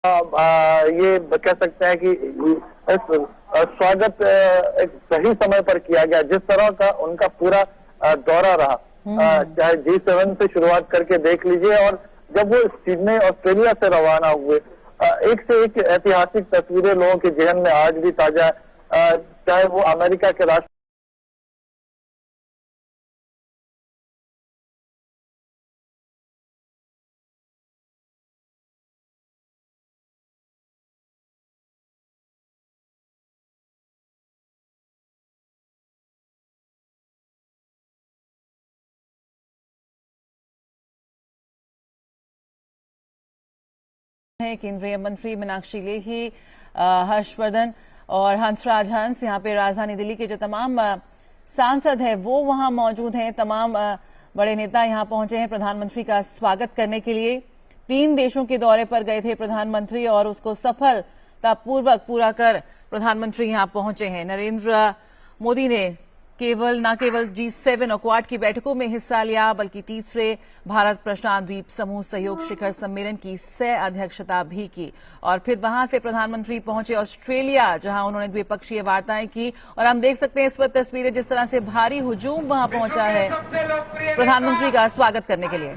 ये कह सकते हैं कि इस स्वागत एक सही समय पर किया गया। जिस तरह का उनका पूरा दौरा रहा, चाहे G7 से शुरुआत करके देख लीजिए, और जब वो सिडनी ऑस्ट्रेलिया से रवाना हुए, एक से एक ऐतिहासिक तस्वीरें लोगों के जहन में आज भी ताजा है। चाहे वो अमेरिका के राष्ट्र केंद्रीय मंत्री मीनाक्षी लेखी, हर्षवर्धन और हंसराज हंस, यहाँ पे राजधानी दिल्ली के जो तमाम सांसद हैं वो वहां मौजूद हैं। तमाम बड़े नेता यहाँ पहुंचे हैं प्रधानमंत्री का स्वागत करने के लिए। 3 देशों के दौरे पर गए थे प्रधानमंत्री और उसको सफलतापूर्वक पूरा कर प्रधानमंत्री यहाँ पहुंचे हैं। नरेंद्र मोदी ने न केवल G7 और क्वाड की बैठकों में हिस्सा लिया, बल्कि तीसरे भारत प्रशांत द्वीप समूह सहयोग शिखर सम्मेलन की सह अध्यक्षता भी की। और फिर वहां से प्रधानमंत्री पहुंचे ऑस्ट्रेलिया, जहां उन्होंने द्विपक्षीय वार्ताएं की। और हम देख सकते हैं इस पर तस्वीरें, जिस तरह से भारी हुजूम वहां पहुंचा है प्रधानमंत्री का स्वागत करने के लिए।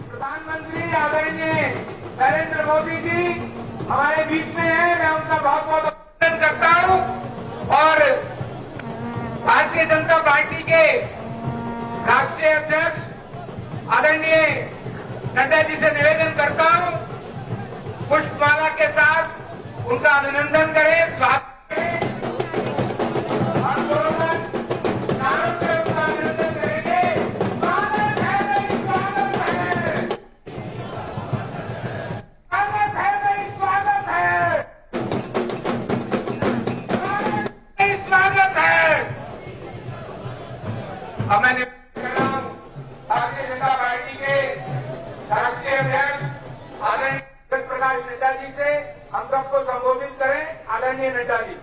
प्रधानमंत्री आदरणीय नरेंद्र मोदी जी हमारे बीच में है, मैं उनका बहुत बहुत अभिनंदन करता हूं और भारतीय जनता पार्टी के राष्ट्रीय अध्यक्ष आदरणीय नड्डा जी से निवेदन करता हूं, पुष्पमाला के साथ उनका अभिनंदन करें, स्वागत करें। हम दोनों नारों से उनका अभिनंदन करेंगे। स्वागत है भाई, स्वागत है, स्वागत है भाई, स्वागत है, स्वागत है। अब मैं निवेदन कर रहा हूं भारतीय जनता पार्टी के राष्ट्रीय अध्यक्ष आदरणीय जगत प्रकाश नड्डा जी से हम सबको संबोधित करें। आदरणीय नड्डा जी।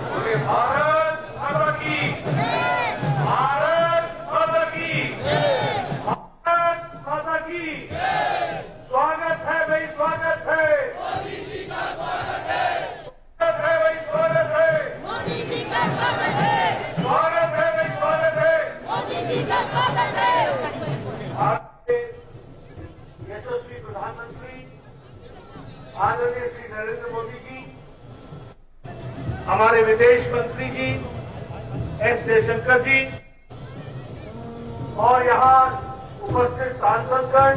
पूरे भारत माता की, भारत माता की, भारत माता की स्वागत है भाई, स्वागत है, मोदी जी का स्वागत है, स्वागत है भाई, स्वागत है, मोदी जी का स्वागत है, स्वागत है भाई, स्वागत है, मोदी जी का स्वागत है। भारत के यशस्वी प्रधानमंत्री आदरणीय श्री नरेंद्र मोदी जी, हमारे विदेश मंत्री जी एस जयशंकर जी और यहाँ उपस्थित सांसदगण,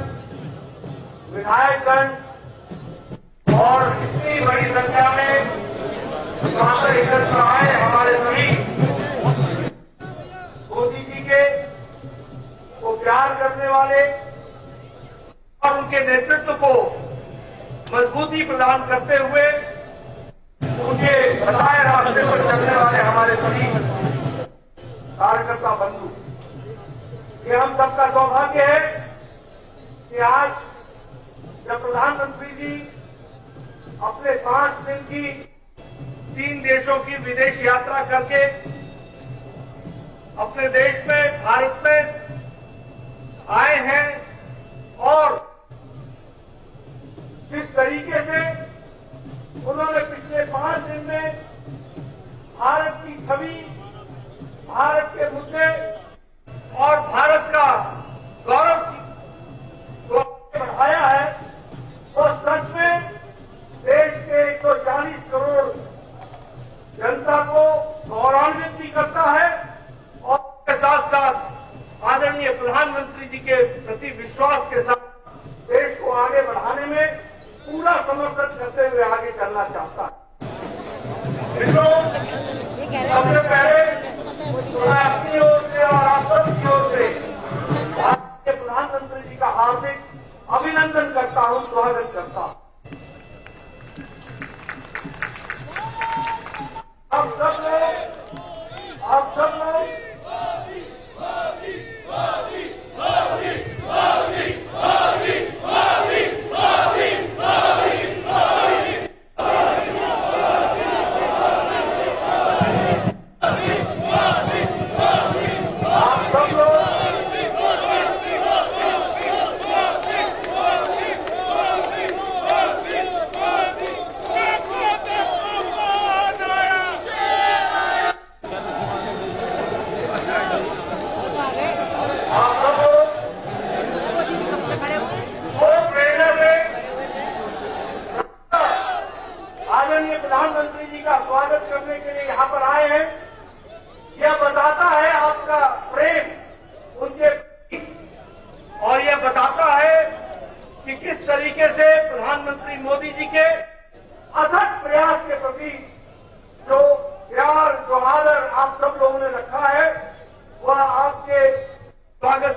विधायकगण और इतनी बड़ी संख्या में सांसद एकत्र आए, हमारे सभी मोदी जी के को प्यार करने वाले और उनके नेतृत्व को मजबूती प्रदान करते हुए उनके बताए रास्ते पर चलने वाले हमारे सभी कार्यकर्ता बंधु, ये हम सबका सौभाग्य है कि आज जब प्रधानमंत्री जी अपने 5 दिन की 3 देशों की विदेश यात्रा करके अपने देश में, भारत में आए हैं और जिस तरीके से उन्होंने पिछले 5 दिन में भारत की छवि, भारत के मुद्दे और भारत का गौरव को बढ़ाया है, तो सच में देश के 140 करोड़ जनता को गौरवान्वित भी करता है और इसके साथ साथ आदरणीय प्रधानमंत्री जी के प्रति विश्वास के साथ देश को आगे बढ़ाने में पूरा समर्थन करते हुए आगे चलना चाहता है। सबसे पहले मैं अपनी ओर से और आप सबकी ओर से भारतीय प्रधानमंत्री जी का हार्दिक अभिनंदन करता हूं, स्वागत करता हूं। आप सब लोग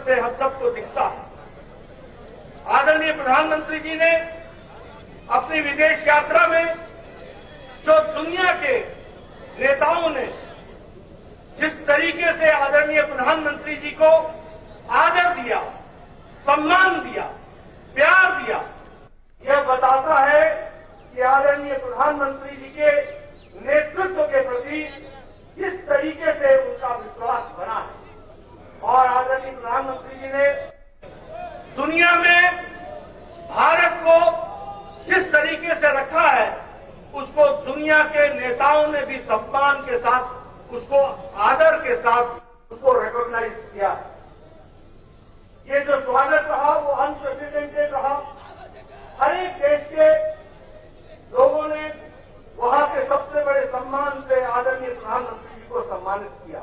से हम सबको दिखता है। आदरणीय प्रधानमंत्री जी ने अपनी विदेश यात्रा में जो दुनिया के नेताओं ने जिस तरीके से आदरणीय प्रधानमंत्री जी को आदर दिया, सम्मान दिया, प्यार दिया, यह बताता है कि आदरणीय प्रधानमंत्री जी के नेतृत्व के प्रति किस तरीके से उनका विश्वास बना है। और आदरणीय प्रधानमंत्री जी ने दुनिया में भारत को जिस तरीके से रखा है, उसको दुनिया के नेताओं ने भी सम्मान के साथ, उसको आदर के साथ उसको रिकॉग्नाइज किया। ये जो स्वागत रहा वो अनप्रेसिडेंटेड रहा। हर एक देश के लोगों ने वहां के सबसे बड़े सम्मान से आदरणीय प्रधानमंत्री जी को सम्मानित किया।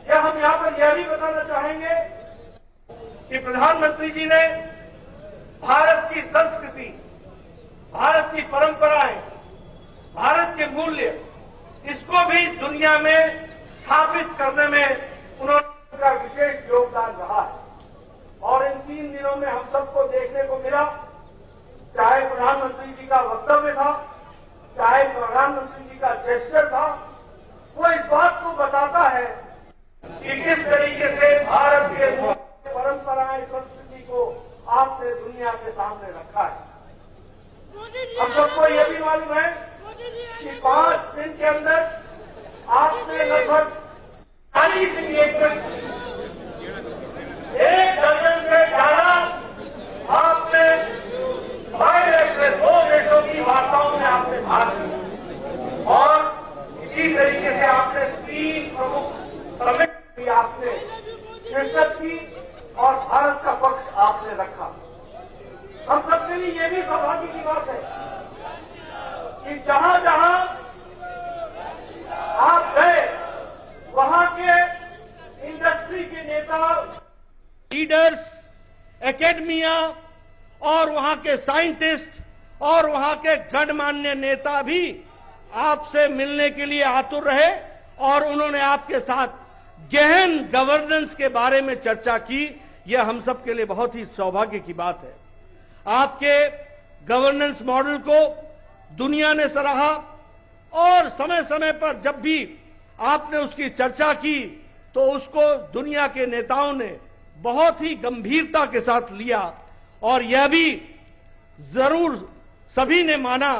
यह हम यहां पर यह भी बताना चाहेंगे कि प्रधानमंत्री जी ने भारत की संस्कृति, भारत की परंपराएं, भारत के मूल्य, इसको भी दुनिया में स्थापित करने में उनका विशेष योगदान रहा है। और इन 3 दिनों में हम सबको देखने को मिला, चाहे प्रधानमंत्री जी का वक्तव्य था, चाहे प्रधानमंत्री जी का जेस्चर था, वो इस बात को बताता है कि किस तरीके से भारत के परंपराएं, संस्कृति को आपने दुनिया के सामने रखा है। हम सबको यह भी मालूम है कि 5 दिन के अंदर आपने लगभग 40 एंगेजमेंट, 1 दर्जन से ज्यादा आपने बायलैटरल 2 देशों की वार्ताओं में आपने भाग लिया। और इसी तरीके से आपने 3 प्रमुख समिट भी आपने शिरकत की और भारत का पक्ष आपने रखा। हम सबके लिए ये भी सौभाग्य की बात है कि जहां जहां आप गए, वहां के इंडस्ट्री के नेता, लीडर्स, एकेडमिया और वहां के साइंटिस्ट और वहां के गणमान्य नेता भी आपसे मिलने के लिए आतुर रहे और उन्होंने आपके साथ गहन गवर्नेंस के बारे में चर्चा की। यह हम सब के लिए बहुत ही सौभाग्य की बात है। आपके गवर्नेंस मॉडल को दुनिया ने सराहा और समय समय पर जब भी आपने उसकी चर्चा की तो उसको दुनिया के नेताओं ने बहुत ही गंभीरता के साथ लिया। और यह भी जरूर सभी ने माना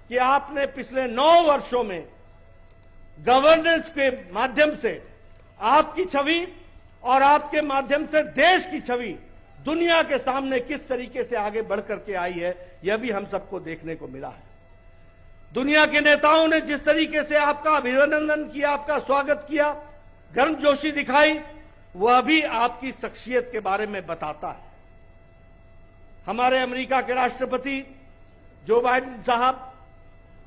कि आपने पिछले 9 वर्षों में गवर्नेंस के माध्यम से आपकी छवि और आपके माध्यम से देश की छवि दुनिया के सामने किस तरीके से आगे बढ़ करके आई है, यह भी हम सबको देखने को मिला है। दुनिया के नेताओं ने जिस तरीके से आपका अभिनंदन किया, आपका स्वागत किया, गर्मजोशी दिखाई, वह भी आपकी शख्सियत के बारे में बताता है। हमारे अमेरिका के राष्ट्रपति जो बाइडेन साहब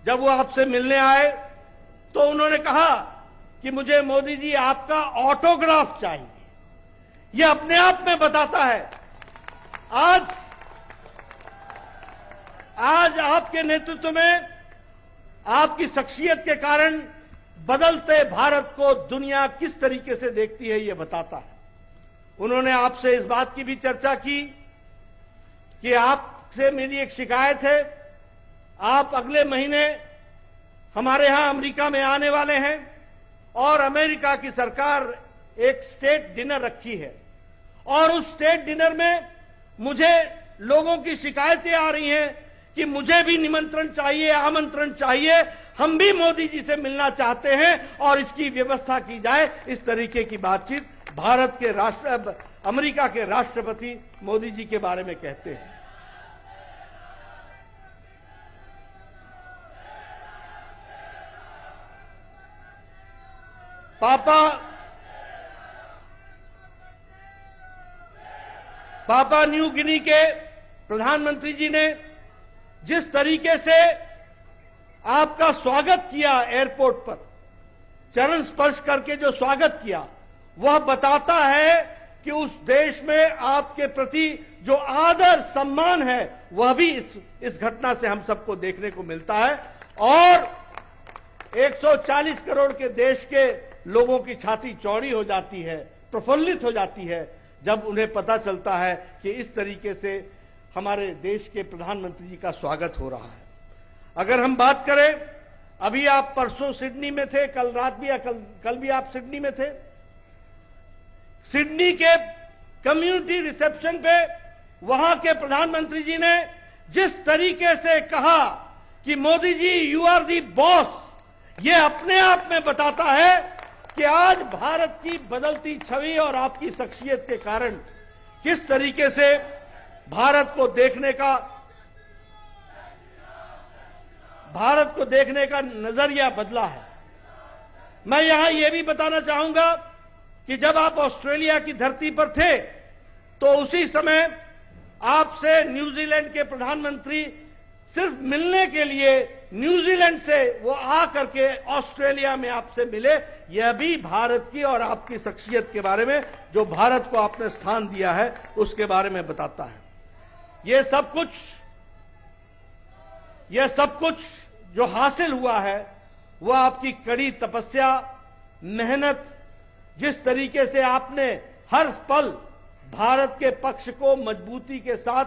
जब वो आपसे मिलने आए तो उन्होंने कहा कि मुझे मोदी जी आपका ऑटोग्राफ चाहिए। यह अपने आप में बताता है आज आपके नेतृत्व में, आपकी शख्सियत के कारण बदलते भारत को दुनिया किस तरीके से देखती है, यह बताता है। उन्होंने आपसे इस बात की भी चर्चा की कि आपसे मेरी एक शिकायत है, आप अगले महीने हमारे यहां अमेरिका में आने वाले हैं और अमेरिका की सरकार एक स्टेट डिनर रखी है और उस स्टेट डिनर में मुझे लोगों की शिकायतें आ रही हैं कि मुझे भी निमंत्रण चाहिए, आमंत्रण चाहिए, हम भी मोदी जी से मिलना चाहते हैं और इसकी व्यवस्था की जाए। इस तरीके की बातचीत भारत के अमेरिका के राष्ट्रपति मोदी जी के बारे में कहते हैं। पापा न्यू गिनी के प्रधानमंत्री जी ने जिस तरीके से आपका स्वागत किया एयरपोर्ट पर, चरण स्पर्श करके जो स्वागत किया, वह बताता है कि उस देश में आपके प्रति जो आदर सम्मान है वह भी इस घटना से हम सबको देखने को मिलता है। और 140 करोड़ के देश के लोगों की छाती चौड़ी हो जाती है, प्रफुल्लित हो जाती है, जब उन्हें पता चलता है कि इस तरीके से हमारे देश के प्रधानमंत्री जी का स्वागत हो रहा है। अगर हम बात करें, अभी आप परसों सिडनी में थे, कल रात भी या कल भी आप सिडनी में थे। सिडनी के कम्युनिटी रिसेप्शन पे वहां के प्रधानमंत्री जी ने जिस तरीके से कहा कि Modi ji you are the boss, ये अपने आप में बताता है कि आज भारत की बदलती छवि और आपकी शख्सियत के कारण किस तरीके से भारत को देखने का नजरिया बदला है। मैं यहां यह भी बताना चाहूंगा कि जब आप ऑस्ट्रेलिया की धरती पर थे तो उसी समय आपसे न्यूजीलैंड के प्रधानमंत्री सिर्फ मिलने के लिए न्यूजीलैंड से वो आ करके ऑस्ट्रेलिया में आपसे मिले। यह भी भारत की और आपकी शख्सियत के बारे में, जो भारत को आपने स्थान दिया है, उसके बारे में बताता है। यह सब कुछ जो हासिल हुआ है वह आपकी कड़ी तपस्या, मेहनत, जिस तरीके से आपने हर पल भारत के पक्ष को मजबूती के साथ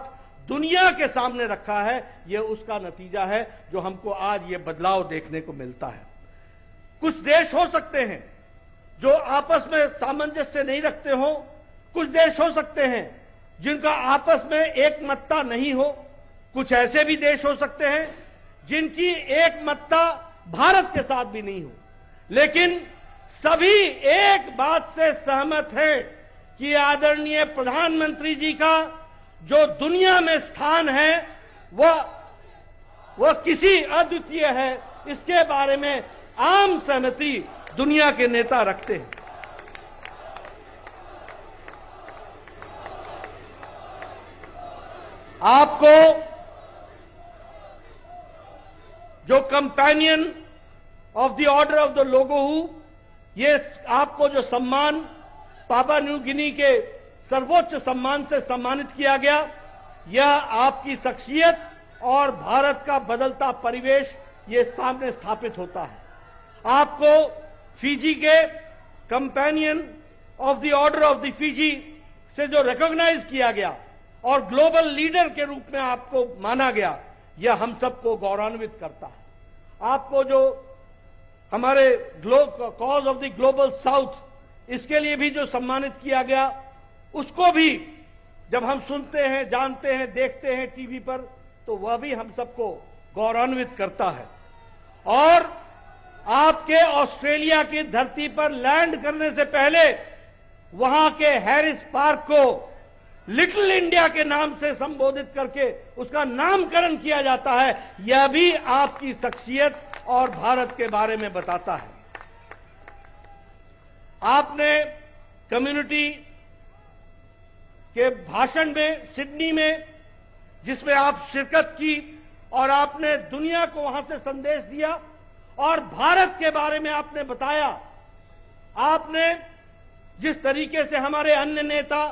दुनिया के सामने रखा है, यह उसका नतीजा है जो हमको आज यह बदलाव देखने को मिलता है। कुछ देश हो सकते हैं जो आपस में सामंजस्य नहीं रखते हो, कुछ देश हो सकते हैं जिनका आपस में एकमतता नहीं हो, कुछ ऐसे भी देश हो सकते हैं जिनकी एकमतता भारत के साथ भी नहीं हो, लेकिन सभी एक बात से सहमत हैं कि आदरणीय प्रधानमंत्री जी का जो दुनिया में स्थान है वह किसी अद्वितीय है, इसके बारे में आम सहमति दुनिया के नेता रखते हैं। आपको जो companion of the order of the लोगोहू, ये आपको जो सम्मान पापुआ न्यू गिनी के सर्वोच्च सम्मान से सम्मानित किया गया, यह आपकी शख्सियत और भारत का बदलता परिवेश ये सामने स्थापित होता है। आपको फिजी के companion of the order of the Fiji से जो रिकॉग्नाइज किया गया और ग्लोबल लीडर के रूप में आपको माना गया, यह हम सबको गौरवान्वित करता है। आपको जो हमारे cause of the global south, इसके लिए भी जो सम्मानित किया गया, उसको भी जब हम सुनते हैं, जानते हैं, देखते हैं टीवी पर, तो वह भी हम सबको गौरवान्वित करता है। और आपके ऑस्ट्रेलिया की धरती पर लैंड करने से पहले वहां के हैरिस पार्क को लिटिल इंडिया के नाम से संबोधित करके उसका नामकरण किया जाता है, यह भी आपकी शख्सियत और भारत के बारे में बताता है। आपने कम्युनिटी के भाषण में सिडनी में, जिसमें आप शिरकत की और आपने दुनिया को वहां से संदेश दिया और भारत के बारे में आपने बताया। आपने जिस तरीके से हमारे अन्य नेता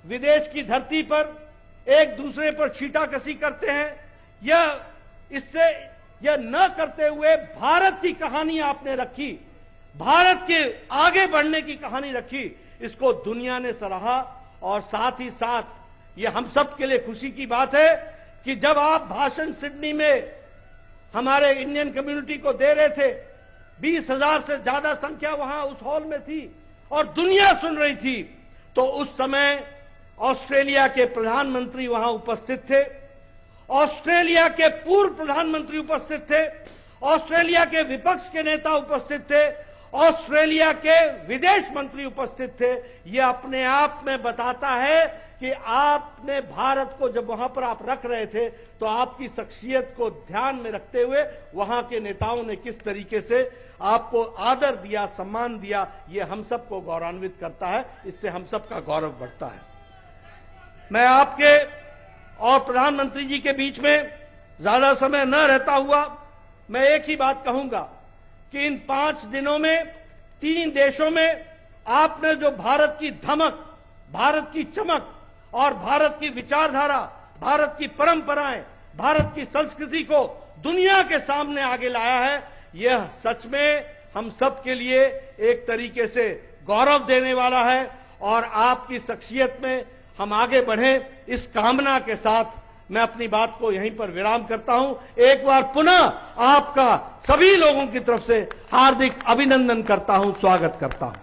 विदेश की धरती पर एक दूसरे पर छींटाकशी करते हैं, यह न करते हुए भारत की कहानी आपने रखी, भारत के आगे बढ़ने की कहानी रखी, इसको दुनिया ने सराहा। और साथ ही साथ यह हम सब के लिए खुशी की बात है कि जब आप भाषण सिडनी में हमारे इंडियन कम्युनिटी को दे रहे थे, 20,000 से ज्यादा संख्या वहां उस हॉल में थी और दुनिया सुन रही थी, तो उस समय ऑस्ट्रेलिया के प्रधानमंत्री वहां उपस्थित थे, ऑस्ट्रेलिया के पूर्व प्रधानमंत्री उपस्थित थे, ऑस्ट्रेलिया के विपक्ष के नेता उपस्थित थे, ऑस्ट्रेलिया के विदेश मंत्री उपस्थित थे। यह अपने आप में बताता है कि आपने भारत को जब वहां पर आप रख रहे थे तो आपकी शख्सियत को ध्यान में रखते हुए वहां के नेताओं ने किस तरीके से आपको आदर दिया, सम्मान दिया, यह हम सबको गौरवान्वित करता है, इससे हम सबका गौरव बढ़ता है। मैं आपके और प्रधानमंत्री जी के बीच में ज्यादा समय न रहता हुआ मैं एक ही बात कहूंगा कि इन 5 दिनों में 3 देशों में आपने जो भारत की धमक, भारत की चमक और भारत की विचारधारा, भारत की परंपराएं, भारत की संस्कृति को दुनिया के सामने आगे लाया है, यह सच में हम सब के लिए एक तरीके से गौरव देने वाला है और आपकी शख्सियत में हम आगे बढ़ें, इस कामना के साथ मैं अपनी बात को यहीं पर विराम करता हूं। एक बार पुनः आपका सभी लोगों की तरफ से हार्दिक अभिनंदन करता हूं, स्वागत करता हूं।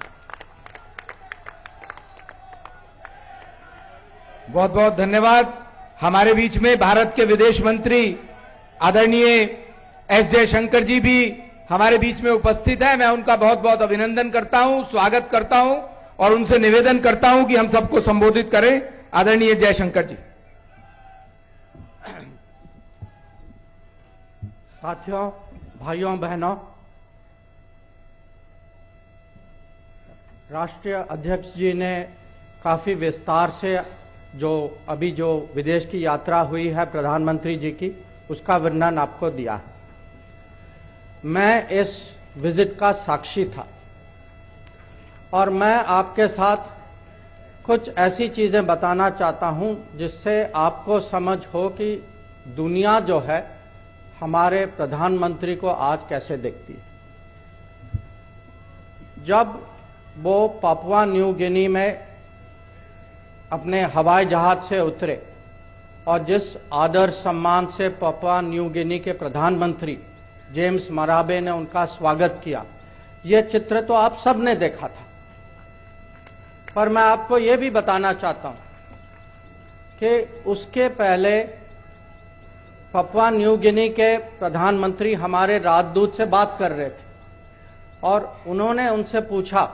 बहुत बहुत धन्यवाद। हमारे बीच में भारत के विदेश मंत्री आदरणीय एस जयशंकर जी भी हमारे बीच में उपस्थित है। मैं उनका बहुत बहुत अभिनंदन करता हूं, स्वागत करता हूं और उनसे निवेदन करता हूं कि हम सबको संबोधित करें। आदरणीय जयशंकर जी। साथियों, भाइयों बहनों, राष्ट्रीय अध्यक्ष जी ने काफी विस्तार से जो विदेश की यात्रा हुई है प्रधानमंत्री जी की, उसका वर्णन आपको दिया है। मैं इस विजिट का साक्षी था और मैं आपके साथ कुछ ऐसी चीजें बताना चाहता हूं जिससे आपको समझ हो कि दुनिया जो है हमारे प्रधानमंत्री को आज कैसे देखती है। जब वो पापुआ न्यू गिनी में अपने हवाई जहाज से उतरे और जिस आदर सम्मान से पापुआ न्यू गिनी के प्रधानमंत्री जेम्स मराबे ने उनका स्वागत किया, ये चित्र तो आप सब ने देखा था। पर मैं आपको ये भी बताना चाहता हूं कि उसके पहले पापुआ न्यू गिनी के प्रधानमंत्री हमारे राजदूत से बात कर रहे थे और उन्होंने उनसे पूछा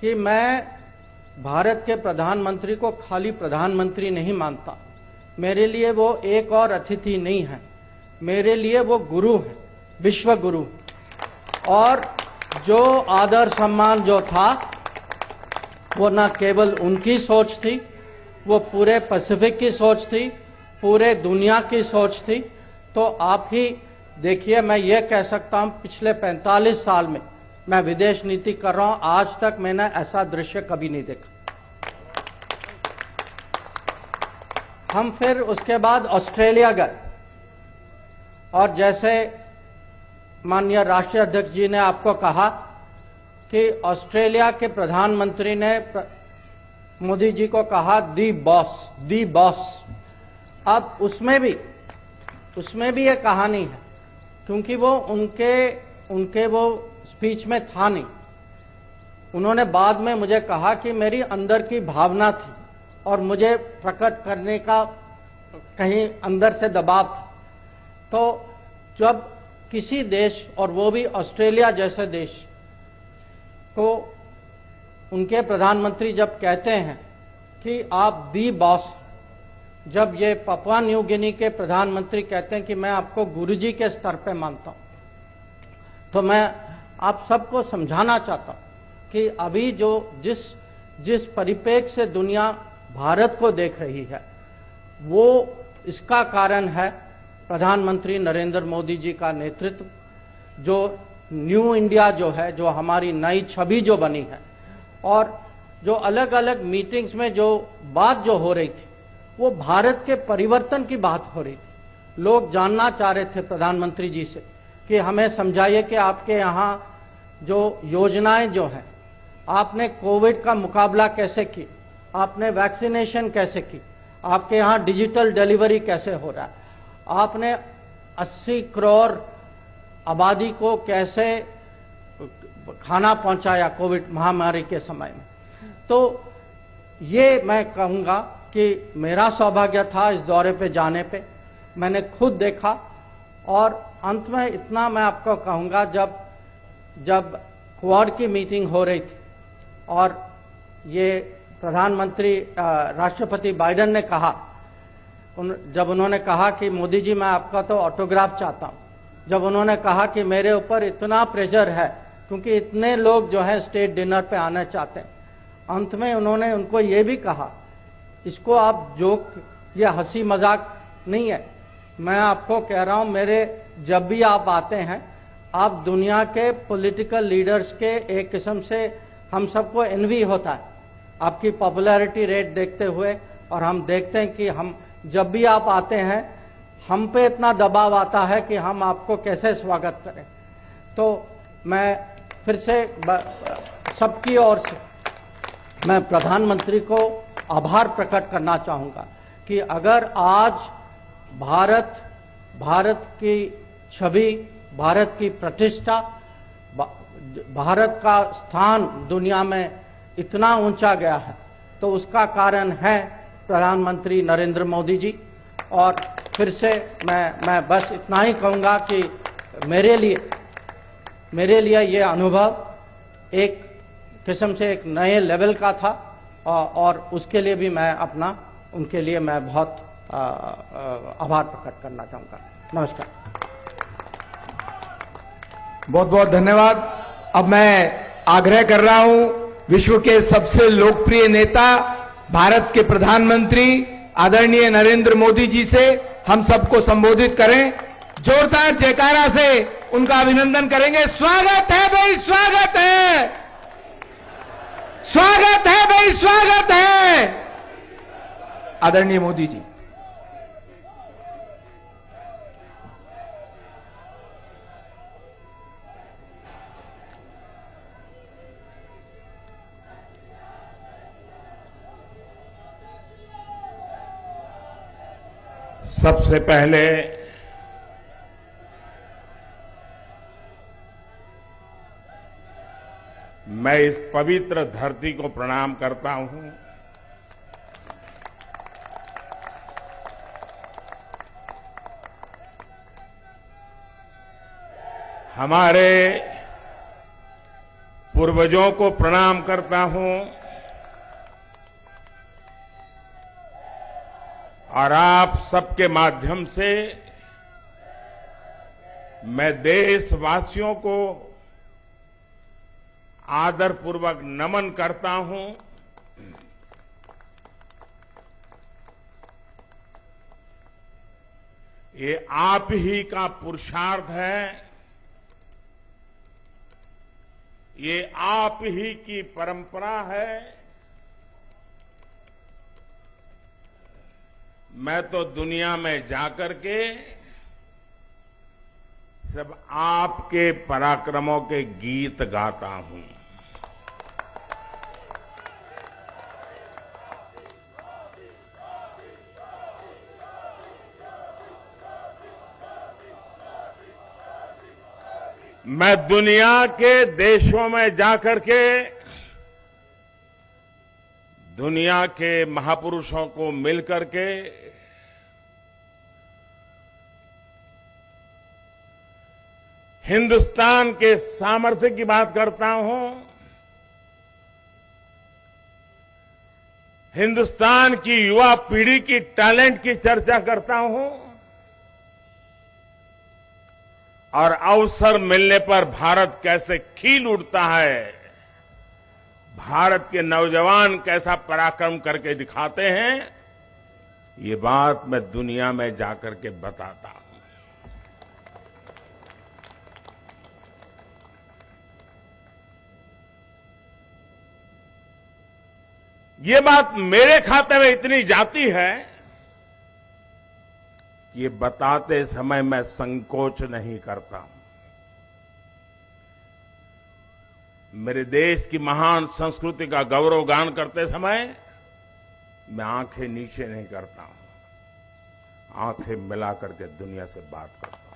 कि मैं भारत के प्रधानमंत्री को खाली प्रधानमंत्री नहीं मानता, मेरे लिए वो एक और अतिथि नहीं है, मेरे लिए वो गुरु है, विश्व गुरु। और जो आदर सम्मान जो था वो न केवल उनकी सोच थी, वो पूरे पैसिफिक की सोच थी, पूरे दुनिया की सोच थी। तो आप ही देखिए, मैं ये कह सकता हूं पिछले 45 साल में मैं विदेश नीति कर रहा हूं, आज तक मैंने ऐसा दृश्य कभी नहीं देखा। हम फिर उसके बाद ऑस्ट्रेलिया गए और जैसे माननीय राष्ट्रीय अध्यक्ष जी ने आपको कहा कि ऑस्ट्रेलिया के प्रधानमंत्री ने मोदी जी को कहा दी बॉस। अब उसमें भी ये कहानी है, क्योंकि वो उनके वो स्पीच में था नहीं। उन्होंने बाद में मुझे कहा कि मेरी अंदर की भावना थी और मुझे प्रकट करने का कहीं अंदर से दबाव था। तो जब किसी देश, और वो भी ऑस्ट्रेलिया जैसे देश को, उनके प्रधानमंत्री जब कहते हैं कि आप दी बॉस, जब ये पापुआ न्यू गिनी के प्रधानमंत्री कहते हैं कि मैं आपको गुरुजी के स्तर पे मानता हूं, तो मैं आप सबको समझाना चाहता हूं कि अभी जो जिस परिप्रेक्ष्य से दुनिया भारत को देख रही है, वो इसका कारण है प्रधानमंत्री नरेंद्र मोदी जी का नेतृत्व। जो न्यू इंडिया जो है, जो हमारी नई छवि जो बनी है, और जो अलग अलग मीटिंग्स में जो बात जो हो रही थी, वो भारत के परिवर्तन की बात हो रही थी। लोग जानना चाह रहे थे प्रधानमंत्री जी से कि हमें समझाइए कि आपके यहां जो योजनाएं जो हैं, आपने कोविड का मुकाबला कैसे की, आपने वैक्सीनेशन कैसे की, आपके यहां डिजिटल डिलीवरी कैसे हो रहा है, आपने 80 करोड़ आबादी को कैसे खाना पहुंचाया कोविड महामारी के समय में। तो ये मैं कहूंगा कि मेरा सौभाग्य था इस दौरे पे जाने पे, मैंने खुद देखा। और अंत में इतना मैं आपको कहूंगा, जब क्वाड की मीटिंग हो रही थी और ये प्रधानमंत्री राष्ट्रपति बाइडेन ने कहा, जब उन्होंने कहा कि मोदी जी मैं आपका तो ऑटोग्राफ चाहता हूं, जब उन्होंने कहा कि मेरे ऊपर इतना प्रेशर है क्योंकि इतने लोग जो है स्टेट डिनर पे आना चाहते हैं, अंत में उन्होंने उनको ये भी कहा, इसको आप जोक या हंसी मजाक नहीं है, मैं आपको कह रहा हूं, मेरे जब भी आप आते हैं, आप दुनिया के पॉलिटिकल लीडर्स के एक किस्म से हम सबको एनवी होता है आपकी पॉपुलैरिटी रेट देखते हुए, और हम देखते हैं कि हम जब भी आप आते हैं हम पे इतना दबाव आता है कि हम आपको कैसे स्वागत करें। तो मैं फिर से सबकी ओर से मैं प्रधानमंत्री को आभार प्रकट करना चाहूँगा कि अगर आज भारत की छवि, भारत की प्रतिष्ठा, भारत का स्थान दुनिया में इतना ऊंचा गया है तो उसका कारण है प्रधानमंत्री नरेंद्र मोदी जी। और फिर से मैं बस इतना ही कहूँगा कि मेरे लिए ये अनुभव एक किस्म से एक नए लेवल का था और उसके लिए भी उनके लिए मैं बहुत आभार प्रकट करना चाहूँगा। नमस्कार। बहुत बहुत धन्यवाद। अब मैं आग्रह कर रहा हूं विश्व के सबसे लोकप्रिय नेता भारत के प्रधानमंत्री आदरणीय नरेंद्र मोदी जी से हम सबको संबोधित करें। जोरदार जयकारा से उनका अभिनंदन करेंगे। स्वागत है भाई, स्वागत है, स्वागत है भाई, स्वागत है आदरणीय मोदी जी। सबसे पहले मैं इस पवित्र धरती को प्रणाम करता हूं। हमारे पूर्वजों को प्रणाम करता हूं और आप सबके माध्यम से मैं देशवासियों को आदरपूर्वक नमन करता हूं। ये आप ही का पुरुषार्थ है, ये आप ही की परंपरा है। मैं तो दुनिया में जाकर के सब आपके पराक्रमों के गीत गाता हूं। मैं दुनिया के देशों में जाकर के दुनिया के महापुरुषों को मिलकर के हिंदुस्तान के सामर्थ्य की बात करता हूं, हिंदुस्तान की युवा पीढ़ी की टैलेंट की चर्चा करता हूं और अवसर मिलने पर भारत कैसे खिल उठता है, भारत के नौजवान कैसा पराक्रम करके दिखाते हैं, ये बात मैं दुनिया में जाकर के बताता हूं। ये बात मेरे खाते में इतनी जाती है कि ये बताते समय मैं संकोच नहीं करता हूं। मेरे देश की महान संस्कृति का गौरवगान करते समय मैं आंखें नीचे नहीं करता हूं, आंखें मिला करके दुनिया से बात करता हूं।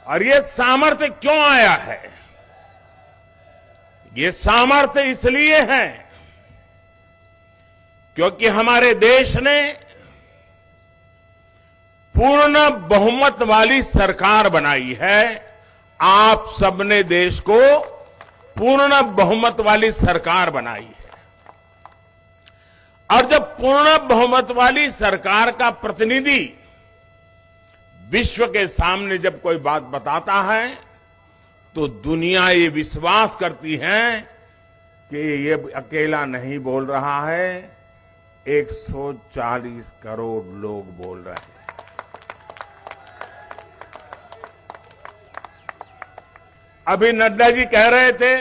और ये सामर्थ्य क्यों आया है? ये सामर्थ्य इसलिए है क्योंकि हमारे देश ने पूर्ण बहुमत वाली सरकार बनाई है। आप सबने देश को पूर्ण बहुमत वाली सरकार बनाई है और जब पूर्ण बहुमत वाली सरकार का प्रतिनिधि विश्व के सामने जब कोई बात बताता है तो दुनिया ये विश्वास करती है कि ये अकेला नहीं बोल रहा है, 140 करोड़ लोग बोल रहे हैं। अभी नड्डा जी कह रहे थे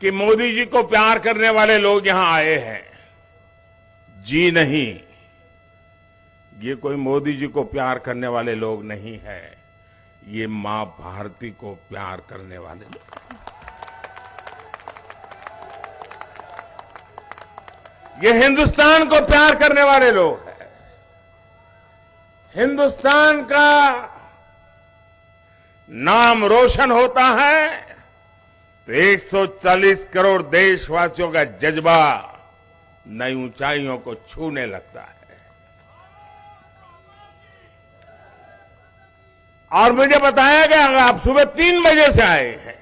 कि मोदी जी को प्यार करने वाले लोग यहां आए हैं। जी नहीं, ये कोई मोदी जी को प्यार करने वाले लोग नहीं है, ये मां भारती को प्यार करने वाले लोग। ये हिंदुस्तान को प्यार करने वाले लोग हैं। हिंदुस्तान का नाम रोशन होता है तो 140 करोड़ देशवासियों का जज्बा नई ऊंचाइयों को छूने लगता है। और मुझे बताया गया आप सुबह 3 बजे से आए हैं।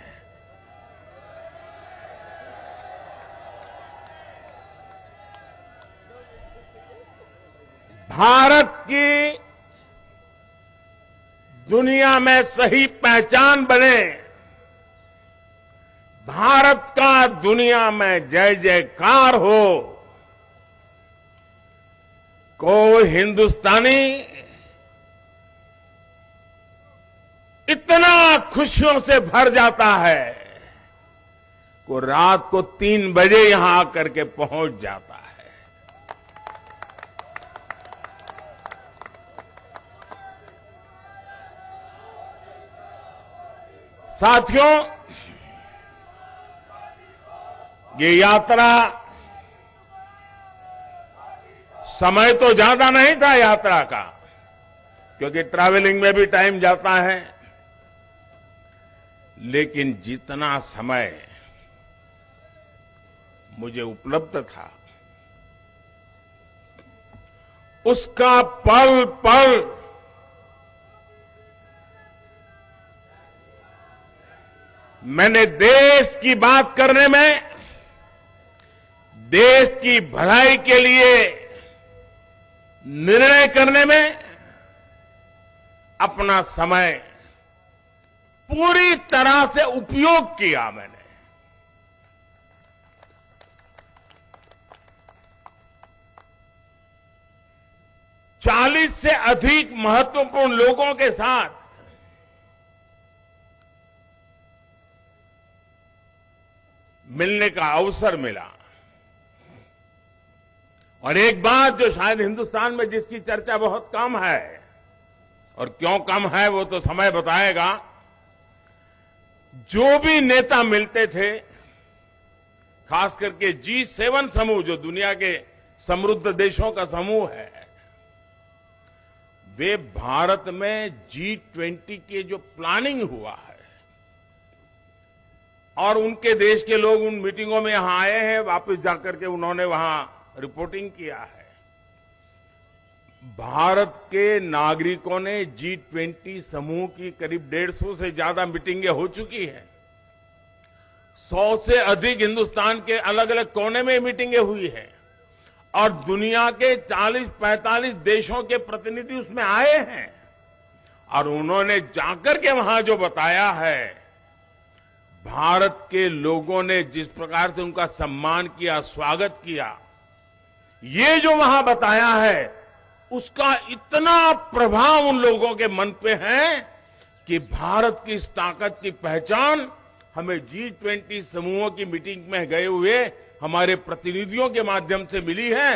भारत की दुनिया में सही पहचान बने, भारत का दुनिया में जय जयकार हो, कोई हिंदुस्तानी इतना खुशियों से भर जाता है कि रात को 3 बजे यहां आकर के पहुंच जाता है। साथियों, ये यात्रा समय तो ज्यादा नहीं था यात्रा का, क्योंकि ट्रैवलिंग में भी टाइम जाता है, लेकिन जितना समय मुझे उपलब्ध था उसका पल पल मैंने देश की बात करने में, देश की भलाई के लिए निर्णय करने में अपना समय पूरी तरह से उपयोग किया मैंने। चालीस से अधिक महत्वपूर्ण लोगों के साथ मिलने का अवसर मिला। और एक बात जो शायद हिंदुस्तान में जिसकी चर्चा बहुत कम है, और क्यों कम है वो तो समय बताएगा, जो भी नेता मिलते थे, खास करके G7 समूह जो दुनिया के समृद्ध देशों का समूह है, वे भारत में G20 के जो प्लानिंग हुआ है, और उनके देश के लोग उन मीटिंगों में यहां आए हैं, वापस जाकर के उन्होंने वहां रिपोर्टिंग किया है। भारत के नागरिकों ने G20 समूह की करीब 150 से ज्यादा मीटिंगें हो चुकी हैं। 100 से अधिक हिंदुस्तान के अलग अलग कोने में मीटिंगें हुई हैं, और दुनिया के 40-45 देशों के प्रतिनिधि उसमें आए हैं। और उन्होंने जाकर के वहां जो बताया है, भारत के लोगों ने जिस प्रकार से उनका सम्मान किया, स्वागत किया, ये जो वहां बताया है, उसका इतना प्रभाव उन लोगों के मन पे है कि भारत की इस ताकत की पहचान हमें G20 समूहों की मीटिंग में गए हुए हमारे प्रतिनिधियों के माध्यम से मिली है।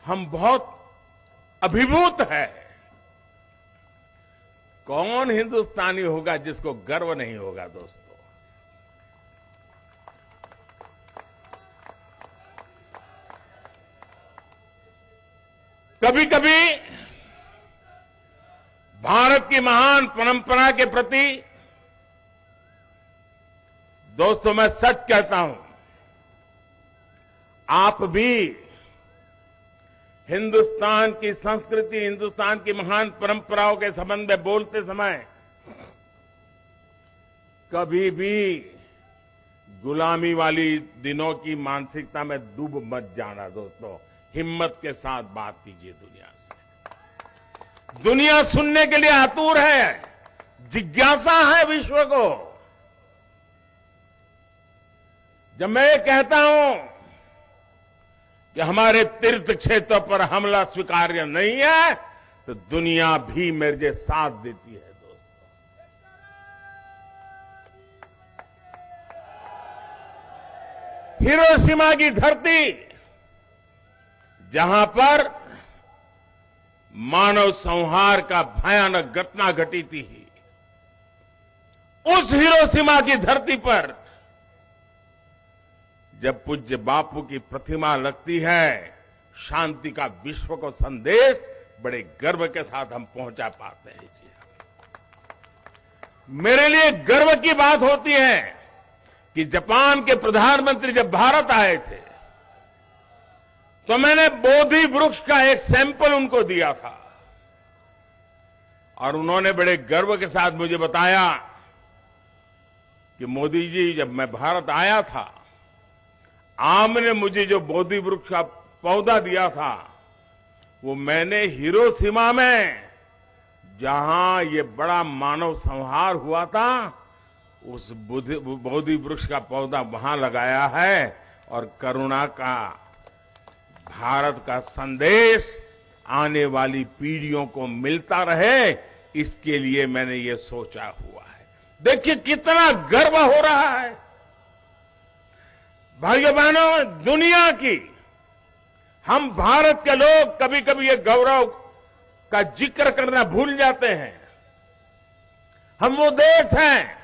हम बहुत अभिभूत है। कौन हिंदुस्तानी होगा जिसको गर्व नहीं होगा दोस्तों? कभी कभी भारत की महान परंपरा के प्रति दोस्तों मैं सच कहता हूं, आप भी हिंदुस्तान की संस्कृति, हिंदुस्तान की महान परंपराओं के संबंध में बोलते समय कभी भी गुलामी वाली दिनों की मानसिकता में डूब मत जाना दोस्तों। हिम्मत के साथ बात कीजिए दुनिया से। दुनिया सुनने के लिए आतुर है, जिज्ञासा है विश्व को। जब मैं ये कहता हूं कि हमारे तीर्थ क्षेत्र पर हमला स्वीकार्य नहीं है, तो दुनिया भी मेरे साथ देती है दोस्तों। हिरोशिमा की धरती जहां पर मानव संहार का भयानक घटना घटी थी, उस हिरोशिमा की धरती पर जब पूज्य बापू की प्रतिमा लगती है, शांति का विश्व को संदेश बड़े गर्व के साथ हम पहुंचा पाते हैं। जी, मेरे लिए गर्व की बात होती है कि जापान के प्रधानमंत्री जब भारत आए थे तो मैंने बोधि वृक्ष का एक सैंपल उनको दिया था और उन्होंने बड़े गर्व के साथ मुझे बताया कि मोदी जी, जब मैं भारत आया था, आपने मुझे जो बोधि वृक्ष का पौधा दिया था वो मैंने हिरोशिमा में, जहां ये बड़ा मानव संहार हुआ था, उस बोधि वृक्ष का पौधा वहां लगाया है और करुणा का, भारत का संदेश आने वाली पीढ़ियों को मिलता रहे, इसके लिए मैंने ये सोचा हुआ है। देखिए कितना गर्व हो रहा है। भाइयों बहनों, दुनिया की, हम भारत के लोग कभी कभी ये गौरव का जिक्र करना भूल जाते हैं। हम वो देश हैं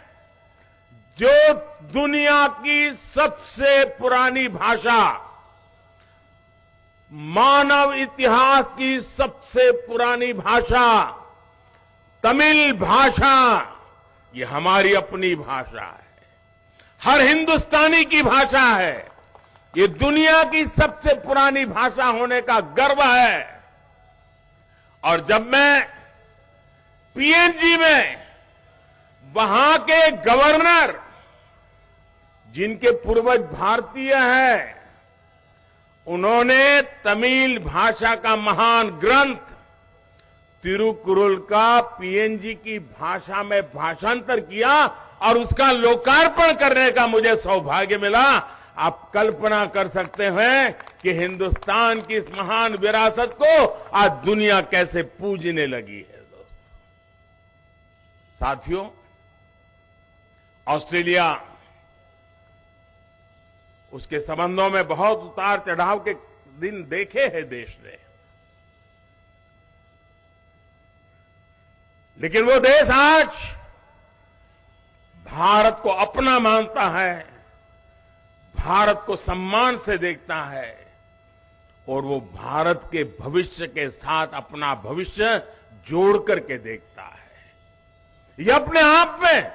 जो दुनिया की सबसे पुरानी भाषा, मानव इतिहास की सबसे पुरानी भाषा तमिल भाषा, ये हमारी अपनी भाषा है, हर हिंदुस्तानी की भाषा है। ये दुनिया की सबसे पुरानी भाषा होने का गर्व है। और जब मैं पीएनजी में वहां के गवर्नर, जिनके पूर्वज भारतीय हैं, उन्होंने तमिल भाषा का महान ग्रंथ तिरुकुरल का पीएनजी की भाषा में भाषांतर किया और उसका लोकार्पण करने का मुझे सौभाग्य मिला। आप कल्पना कर सकते हैं कि हिंदुस्तान की इस महान विरासत को आज दुनिया कैसे पूजने लगी है। साथियों, ऑस्ट्रेलिया, उसके संबंधों में बहुत उतार चढ़ाव के दिन देखे हैं देश ने, लेकिन वो देश आज भारत को अपना मानता है, भारत को सम्मान से देखता है और वो भारत के भविष्य के साथ अपना भविष्य जोड़ करके देखता है। ये अपने आप में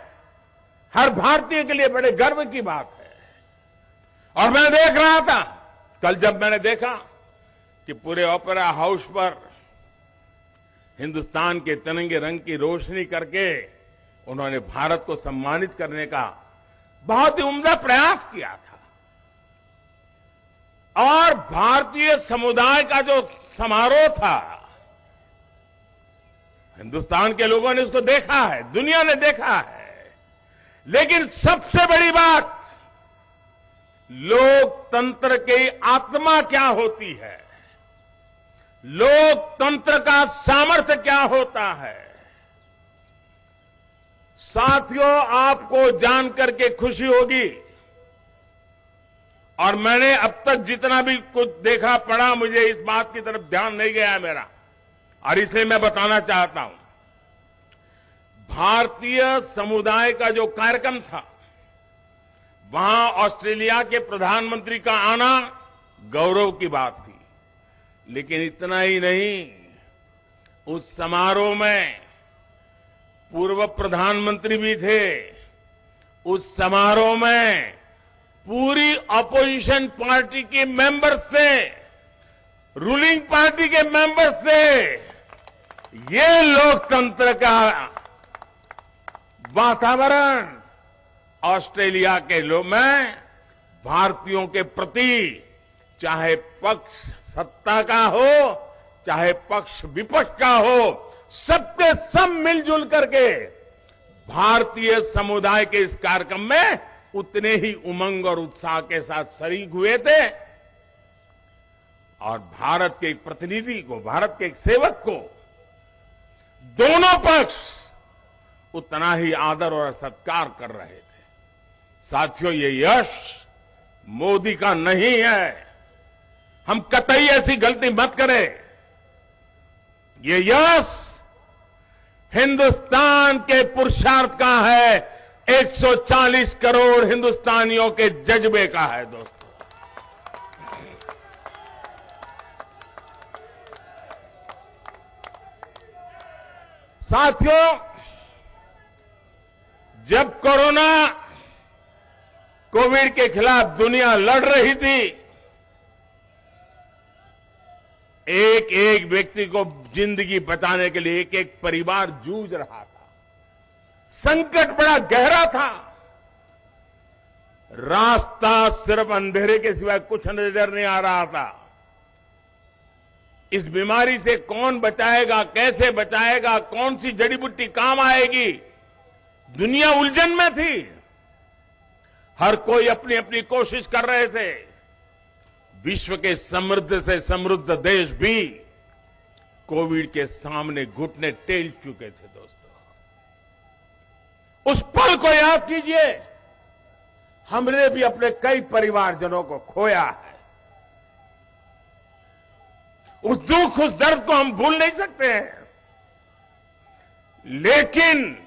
हर भारतीय के लिए बड़े गर्व की बात है। और मैं देख रहा था, कल जब मैंने देखा कि पूरे ओपेरा हाउस पर हिंदुस्तान के तिरंगे रंग की रोशनी करके उन्होंने भारत को सम्मानित करने का बहुत ही उम्दा प्रयास किया था। और भारतीय समुदाय का जो समारोह था, हिंदुस्तान के लोगों ने उसको देखा है, दुनिया ने देखा है। लेकिन सबसे बड़ी बात, लोकतंत्र की आत्मा क्या होती है, लोकतंत्र का सामर्थ्य क्या होता है। साथियों, आपको जानकर के खुशी होगी, और मैंने अब तक जितना भी कुछ देखा पढ़ा, मुझे इस बात की तरफ ध्यान नहीं गया मेरा, और इसलिए मैं बताना चाहता हूं। भारतीय समुदाय का जो कार्यक्रम था, वहां ऑस्ट्रेलिया के प्रधानमंत्री का आना गौरव की बात थी। लेकिन इतना ही नहीं, उस समारोह में पूर्व प्रधानमंत्री भी थे। उस समारोह में पूरी अपोजिशन पार्टी के मेंबर्स थे, रूलिंग पार्टी के मेंबर्स थे। ये लोकतंत्र का वातावरण ऑस्ट्रेलिया के लोग में भारतीयों के प्रति, चाहे पक्ष सत्ता का हो, चाहे पक्ष विपक्ष का हो, सबके सब मिलजुल करके भारतीय समुदाय के इस कार्यक्रम में उतने ही उमंग और उत्साह के साथ शरीक हुए थे। और भारत के एक प्रतिनिधि को, भारत के एक सेवक को दोनों पक्ष उतना ही आदर और सत्कार कर रहे थे। साथियों, ये यश मोदी का नहीं है, हम कतई ऐसी गलती मत करें। ये यश हिंदुस्तान के पुरुषार्थ का है, 140 करोड़ हिंदुस्तानियों के जज्बे का है दोस्तों। साथियों, जब कोविड के खिलाफ दुनिया लड़ रही थी, एक एक व्यक्ति को जिंदगी बचाने के लिए एक एक परिवार जूझ रहा था। संकट बड़ा गहरा था। रास्ता सिर्फ अंधेरे के सिवाय कुछ नजर नहीं आ रहा था। इस बीमारी से कौन बचाएगा, कैसे बचाएगा, कौन सी जड़ी बूटी काम आएगी, दुनिया उलझन में थी। हर कोई अपनी अपनी कोशिश कर रहे थे। विश्व के समृद्ध से समृद्ध देश भी कोविड के सामने घुटने टेक चुके थे दोस्तों। उस पल को याद कीजिए, हमने भी अपने कई परिवारजनों को खोया है। उस दुख, उस दर्द को हम भूल नहीं सकते हैं। लेकिन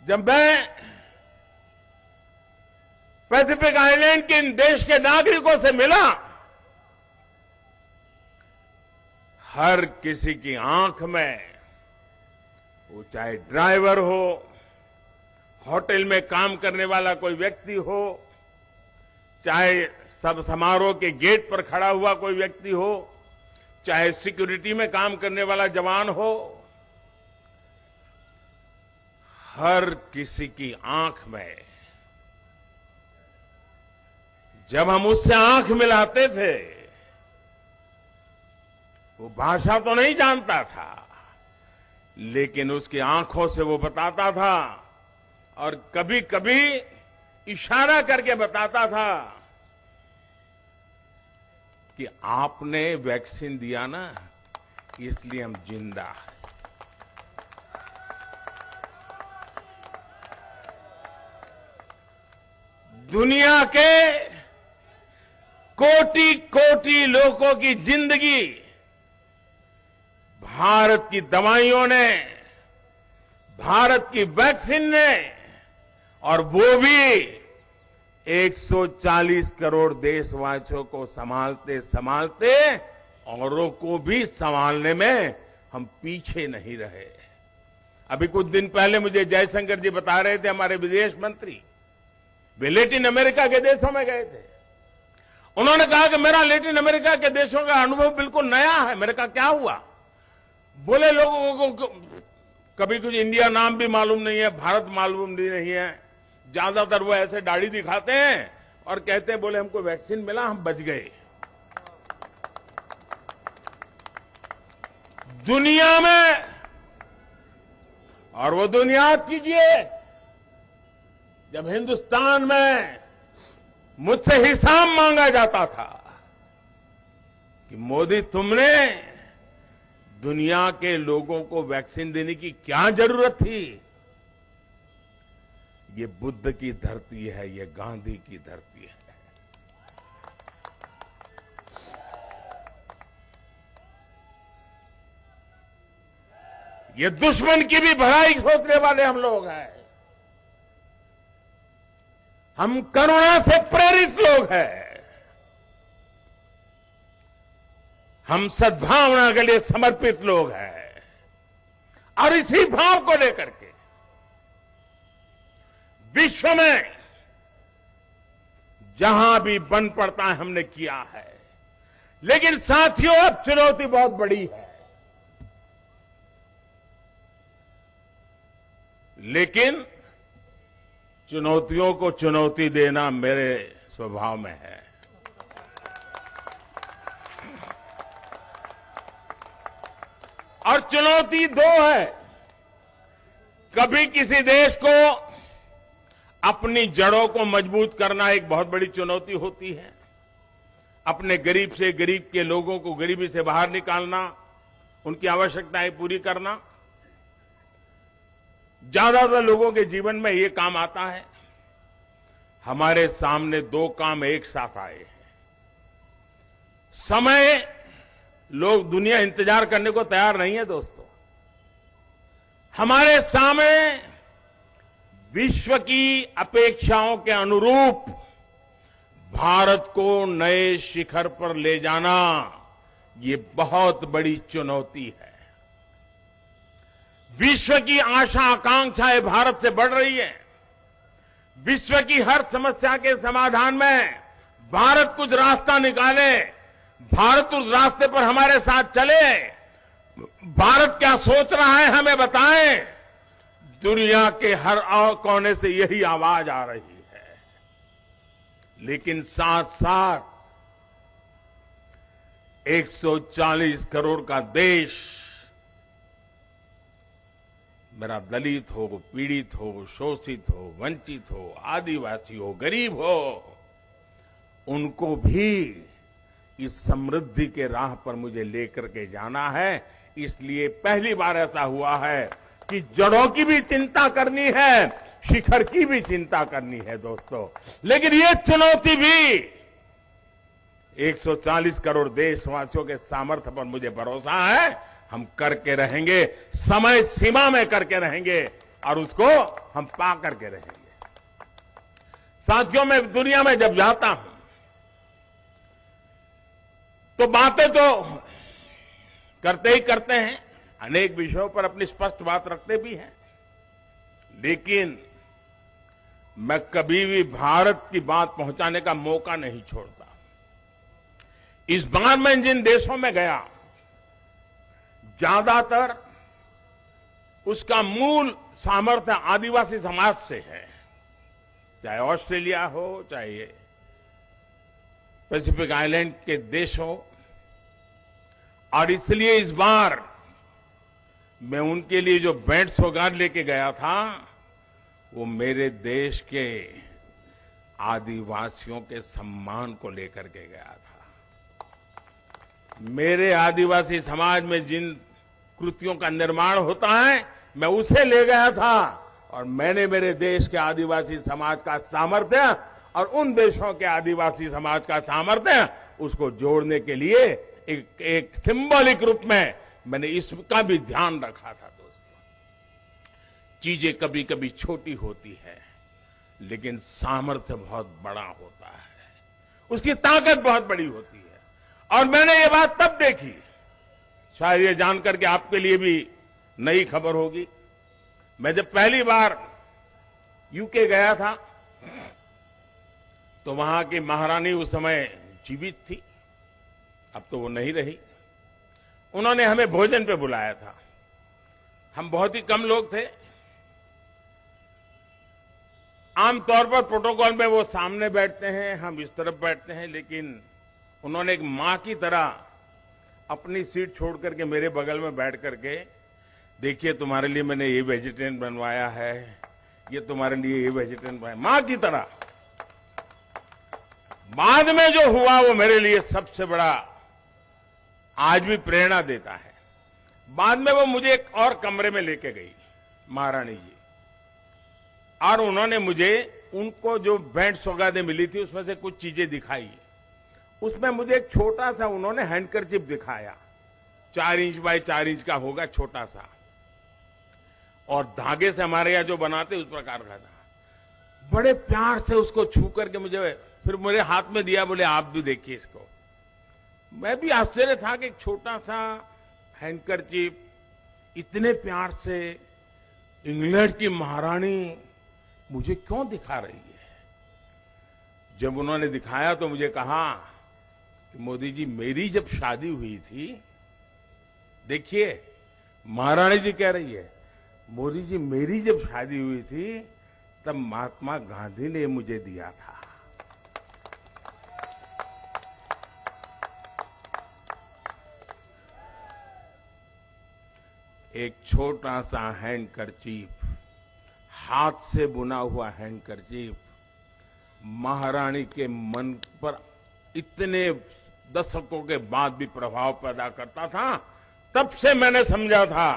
जब मैं पैसिफिक आइलैंड के इन देश के नागरिकों से मिला, हर किसी की आंख में, वो चाहे ड्राइवर हो, होटल में काम करने वाला कोई व्यक्ति हो, चाहे सब समारोह के गेट पर खड़ा हुआ कोई व्यक्ति हो, चाहे सिक्योरिटी में काम करने वाला जवान हो, हर किसी की आंख में, जब हम उससे आंख मिलाते थे, वो भाषा तो नहीं जानता था, लेकिन उसकी आंखों से वो बताता था और कभी कभी इशारा करके बताता था कि आपने वैक्सीन दिया ना, इसलिए हम जिंदा हैं। दुनिया के कोटि कोटि लोगों की जिंदगी भारत की दवाइयों ने, भारत की वैक्सीन ने, और वो भी 140 करोड़ देशवासियों को संभालते संभालते औरों को भी संभालने में हम पीछे नहीं रहे। अभी कुछ दिन पहले मुझे जयशंकर जी बता रहे थे, हमारे विदेश मंत्री, वे लैटिन अमेरिका के देशों में गए थे। उन्होंने कहा कि मेरा लैटिन अमेरिका के देशों का अनुभव बिल्कुल नया है। मैंने कहा क्या हुआ? बोले लोगों को कभी कुछ इंडिया नाम भी मालूम नहीं है, भारत मालूम भी नहीं है। ज्यादातर वो ऐसे दाढ़ी दिखाते हैं और कहते हैं बोले हमको वैक्सीन मिला, हम बच गए। दुनिया में, और वो दुनिया याद कीजिए, जब हिंदुस्तान में मुझसे हिसाब मांगा जाता था कि मोदी तुमने दुनिया के लोगों को वैक्सीन देने की क्या जरूरत थी? ये बुद्ध की धरती है, ये गांधी की धरती है। ये दुश्मन की भी भलाई सोचने वाले हम लोग हैं। हम करुणा से प्रेरित लोग हैं। हम सद्भावना के लिए समर्पित लोग हैं। और इसी भाव को लेकर के विश्व में जहां भी बन पड़ता है हमने किया है। लेकिन साथियों, अब चुनौती बहुत बड़ी है। लेकिन चुनौतियों को चुनौती देना मेरे स्वभाव में है। और चुनौती दो है। कभी किसी देश को अपनी जड़ों को मजबूत करना एक बहुत बड़ी चुनौती होती है। अपने गरीब से गरीब के लोगों को गरीबी से बाहर निकालना, उनकी आवश्यकताएं पूरी करना। ज्यादातर लोगों के जीवन में ये काम आता है। हमारे सामने दो काम एक साथ आए हैं। समय लोग दुनिया इंतजार करने को तैयार नहीं है दोस्तों। हमारे सामने विश्व की अपेक्षाओं के अनुरूप भारत को नए शिखर पर ले जाना, ये बहुत बड़ी चुनौती है। विश्व की आशा आकांक्षाएं भारत से बढ़ रही है। विश्व की हर समस्या के समाधान में भारत कुछ रास्ता निकाले, भारत उस रास्ते पर हमारे साथ चले। भारत क्या सोच रहा है हमें बताएं। दुनिया के हर कोने से यही आवाज आ रही है। लेकिन साथ साथ 140 करोड़ का देश, मेरा दलित हो, पीड़ित हो, शोषित हो, वंचित हो, आदिवासी हो, गरीब हो, उनको भी इस समृद्धि के राह पर मुझे लेकर के जाना है। इसलिए पहली बार ऐसा हुआ है कि जड़ों की भी चिंता करनी है, शिखर की भी चिंता करनी है दोस्तों। लेकिन ये चुनौती भी 140 करोड़ देशवासियों के सामर्थ्य पर मुझे भरोसा है, हम करके रहेंगे, समय सीमा में करके रहेंगे और उसको हम पा करके रहेंगे। साथियों, मैं दुनिया में जब जाता हूं तो बातें तो करते ही करते हैं, अनेक विषयों पर अपनी स्पष्ट बात रखते भी हैं, लेकिन मैं कभी भी भारत की बात पहुंचाने का मौका नहीं छोड़ता। इस बार मैं जिन देशों में गया, ज्यादातर उसका मूल सामर्थ्य आदिवासी समाज से है, चाहे ऑस्ट्रेलिया हो, चाहे पैसिफिक आइलैंड के देश हो। और इसलिए इस बार मैं उनके लिए जो भेंट सौगात लेके गया था, वो मेरे देश के आदिवासियों के सम्मान को लेकर के गया था। मेरे आदिवासी समाज में जिन कृतियों का निर्माण होता है, मैं उसे ले गया था और मैंने मेरे देश के आदिवासी समाज का सामर्थ्य और उन देशों के आदिवासी समाज का सामर्थ्य, उसको जोड़ने के लिए एक सिंबॉलिक रूप में मैंने इसका भी ध्यान रखा था। दोस्तों, चीजें कभी कभी छोटी होती है, लेकिन सामर्थ्य बहुत बड़ा होता है, उसकी ताकत बहुत बड़ी होती है। और मैंने ये बात तब देखी, शायद ये जानकर के आपके लिए भी नई खबर होगी। मैं जब पहली बार यूके गया था तो वहां की महारानी उस समय जीवित थी, अब तो वो नहीं रही। उन्होंने हमें भोजन पे बुलाया था। हम बहुत ही कम लोग थे। आमतौर पर प्रोटोकॉल में वो सामने बैठते हैं, हम इस तरफ बैठते हैं, लेकिन उन्होंने एक मां की तरह अपनी सीट छोड़ करके मेरे बगल में बैठ करके, देखिए तुम्हारे लिए मैंने ये वेजिटेरियन बनवाया है, ये तुम्हारे लिए ये वेजिटेरियन बनवाया, मां की तरह। बाद में जो हुआ वो मेरे लिए सबसे बड़ा आज भी प्रेरणा देता है। बाद में वो मुझे एक और कमरे में लेके गई महारानी जी, और उन्होंने मुझे उनको जो भेंट सौगातें मिली थी उसमें से कुछ चीजें दिखाई। उसमें मुझे एक छोटा सा उन्होंने हैंडकरचिप दिखाया, 4 इंच बाय 4 इंच का होगा, छोटा सा, और धागे से हमारे यहां जो बनाते उस प्रकार का था। बड़े प्यार से उसको छू करके मुझे फिर मेरे हाथ में दिया, बोले आप भी देखिए इसको। मैं भी आश्चर्य था कि एक छोटा सा हैंडकरचिप इतने प्यार से इंग्लैंड की महारानी मुझे क्यों दिखा रही है। जब उन्होंने दिखाया तो मुझे कहा कि मोदी जी, मेरी जब शादी हुई थी, देखिए महारानी जी कह रही है, मोदी जी मेरी जब शादी हुई थी तब महात्मा गांधी ने मुझे दिया था। एक छोटा सा हैंडकरचीफ, हाथ से बुना हुआ हैंडकरचीफ, महारानी के मन पर इतने दशकों के बाद भी प्रभाव पैदा करता था। तब से मैंने समझा था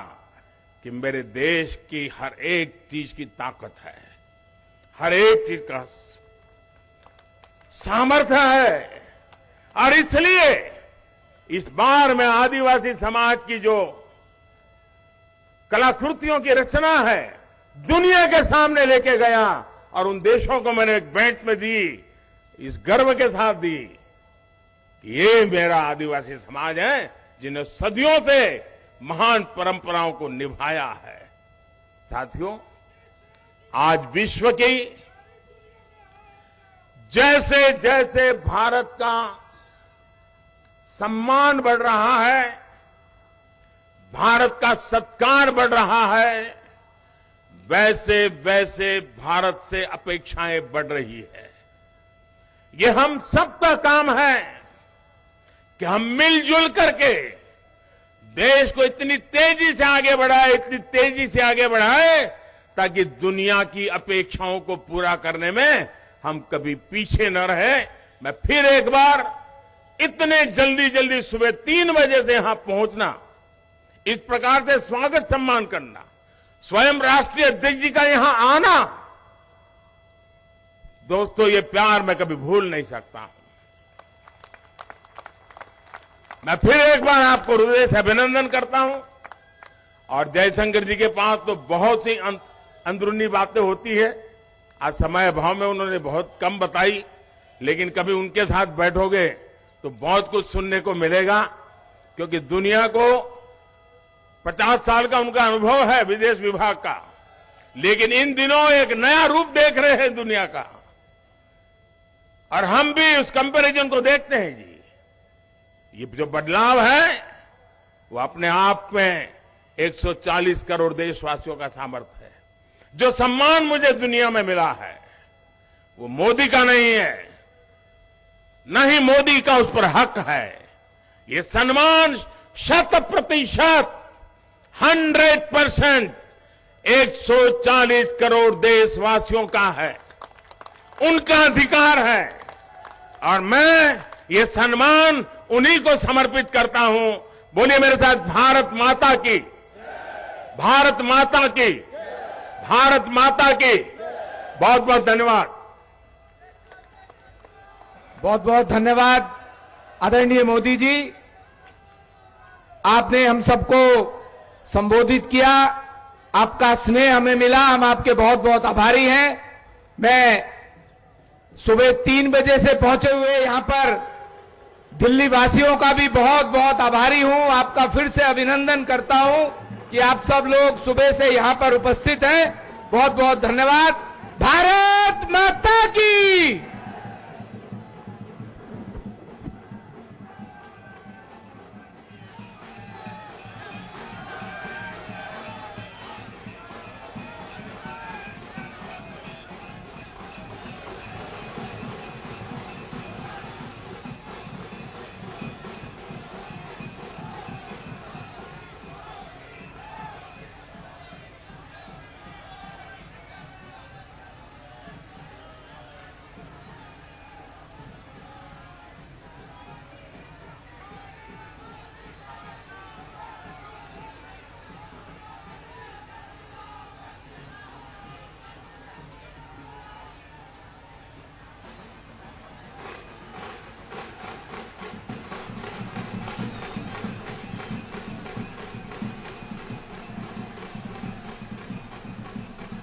कि मेरे देश की हर एक चीज की ताकत है, हर एक चीज का सामर्थ्य है, और इसलिए इस बार मैं आदिवासी समाज की जो कलाकृतियों की रचना है दुनिया के सामने लेके गया और उन देशों को मैंने एक भेंट में दी, इस गर्व के साथ दी कि ये मेरा आदिवासी समाज है जिन्हें सदियों से महान परंपराओं को निभाया है। साथियों, आज विश्व की जैसे जैसे भारत का सम्मान बढ़ रहा है, भारत का सत्कार बढ़ रहा है, वैसे वैसे भारत से अपेक्षाएं बढ़ रही है। ये हम सबका काम है कि हम मिलजुल करके देश को इतनी तेजी से आगे बढ़ाए, इतनी तेजी से आगे बढ़ाए ताकि दुनिया की अपेक्षाओं को पूरा करने में हम कभी पीछे न रहे। मैं फिर एक बार इतने जल्दी जल्दी सुबह 3 बजे से यहां पहुंचना, इस प्रकार से स्वागत सम्मान करना, स्वयं राष्ट्रीय अध्यक्ष जी का यहां आना, दोस्तों ये प्यार मैं कभी भूल नहीं सकता हूं। मैं फिर एक बार आपको हृदय से अभिनंदन करता हूं। और जयशंकर जी के पास तो बहुत सी अंदरूनी बातें होती है, आज समय अभाव में उन्होंने बहुत कम बताई, लेकिन कभी उनके साथ बैठोगे तो बहुत कुछ सुनने को मिलेगा, क्योंकि दुनिया को 50 साल का उनका अनुभव है विदेश विभाग का, लेकिन इन दिनों एक नया रूप देख रहे हैं दुनिया का, और हम भी उस कंपैरिजन को देखते हैं जी। ये जो बदलाव है वो अपने आप में 140 करोड़ देशवासियों का सामर्थ्य है। जो सम्मान मुझे दुनिया में मिला है वो मोदी का नहीं है, न ही मोदी का उस पर हक है। ये सम्मान 100%, 100% 140 करोड़ देशवासियों का है, उनका अधिकार है, और मैं ये सम्मान उन्हीं को समर्पित करता हूं। बोलिए मेरे साथ, भारत माता की, भारत माता की, भारत माता की। बहुत बहुत धन्यवाद। बहुत बहुत धन्यवाद आदरणीय मोदी जी, आपने हम सबको संबोधित किया, आपका स्नेह हमें मिला, हम आपके बहुत बहुत आभारी हैं। मैं सुबह 3 बजे से पहुंचे हुए यहां पर दिल्ली वासियों का भी बहुत बहुत आभारी हूं। आपका फिर से अभिनंदन करता हूं कि आप सब लोग सुबह से यहां पर उपस्थित हैं। बहुत बहुत धन्यवाद। भारत माता की।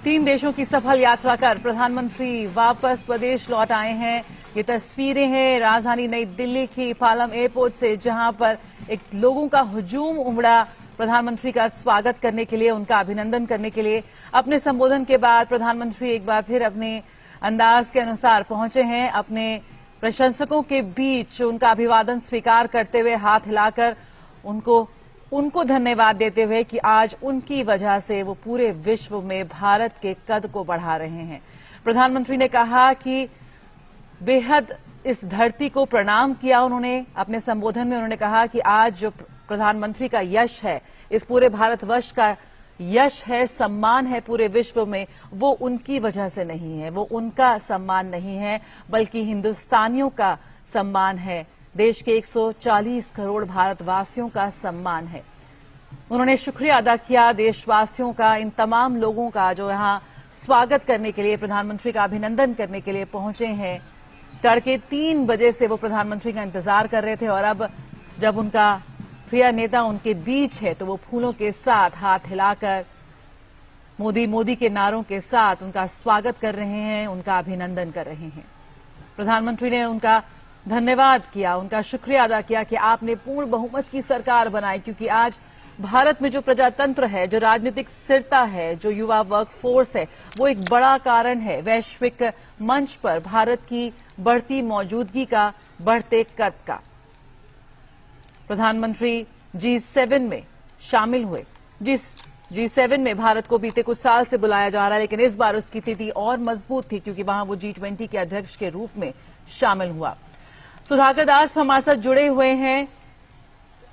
तीन देशों की सफल यात्रा कर प्रधानमंत्री वापस स्वदेश लौट आए हैं। ये तस्वीरें हैं राजधानी नई दिल्ली की पालम एयरपोर्ट से, जहां पर एक लोगों का हुजूम उमड़ा प्रधानमंत्री का स्वागत करने के लिए, उनका अभिनंदन करने के लिए। अपने संबोधन के बाद प्रधानमंत्री एक बार फिर अपने अंदाज के अनुसार पहुंचे हैं। अपने प्रशंसकों के बीच उनका अभिवादन स्वीकार करते हुए हाथ हिलाकर उनको धन्यवाद देते हुए कि आज उनकी वजह से वो पूरे विश्व में भारत के कद को बढ़ा रहे हैं। प्रधानमंत्री ने कहा कि बेहद इस धरती को प्रणाम किया। उन्होंने अपने संबोधन में उन्होंने कहा कि आज जो प्रधानमंत्री का यश है, इस पूरे भारतवर्ष का यश है, सम्मान है पूरे विश्व में, वो उनकी वजह से नहीं है, वो उनका सम्मान नहीं है, बल्कि हिंदुस्तानियों का सम्मान है, देश के 140 करोड़ भारतवासियों का सम्मान है। उन्होंने शुक्रिया अदा किया देशवासियों का, इन तमाम लोगों का जो यहां स्वागत करने के लिए, प्रधानमंत्री का अभिनंदन करने के लिए पहुंचे हैं। तड़के 3 बजे से वो प्रधानमंत्री का इंतजार कर रहे थे और अब जब उनका प्रिय नेता उनके बीच है तो वो फूलों के साथ हाथ हिलाकर मोदी के नारों के साथ उनका स्वागत कर रहे हैं, उनका अभिनंदन कर रहे हैं। प्रधानमंत्री ने उनका धन्यवाद किया, उनका शुक्रिया अदा किया कि आपने पूर्ण बहुमत की सरकार बनाई, क्योंकि आज भारत में जो प्रजातंत्र है, जो राजनीतिक स्थिरता है, जो युवा वर्कफोर्स है, वो एक बड़ा कारण है वैश्विक मंच पर भारत की बढ़ती मौजूदगी का, बढ़ते कद का। प्रधानमंत्री G7 में शामिल हुए। G7 में भारत को बीते कुछ साल से बुलाया जा रहा है, लेकिन इस बार उसकी स्थिति और मजबूत थी क्योंकि वहां वो G20 के अध्यक्ष के रूप में शामिल हुआ। सुधाकर दास हमारे साथ जुड़े हुए हैं,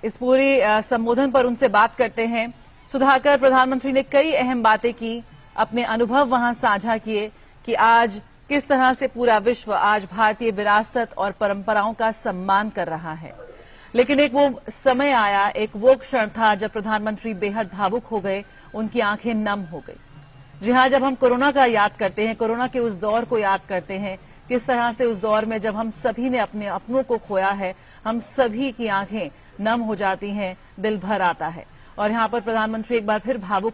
इस पूरी संबोधन पर उनसे बात करते हैं। सुधाकर, प्रधानमंत्री ने कई अहम बातें की, अपने अनुभव वहां साझा किए कि आज किस तरह से पूरा विश्व आज भारतीय विरासत और परंपराओं का सम्मान कर रहा है। लेकिन एक वो समय आया, एक वो क्षण था जब प्रधानमंत्री बेहद भावुक हो गए, उनकी आंखें नम हो गई। जी हां, जब हम कोरोना का याद करते हैं, कोरोना के उस दौर को याद करते हैं, किस तरह से उस दौर में जब हम सभी ने अपने अपनों को खोया है, हम सभी की आंखें नम हो जाती हैं, दिल भर आता है। और यहां पर प्रधानमंत्री एक बार फिर भावुक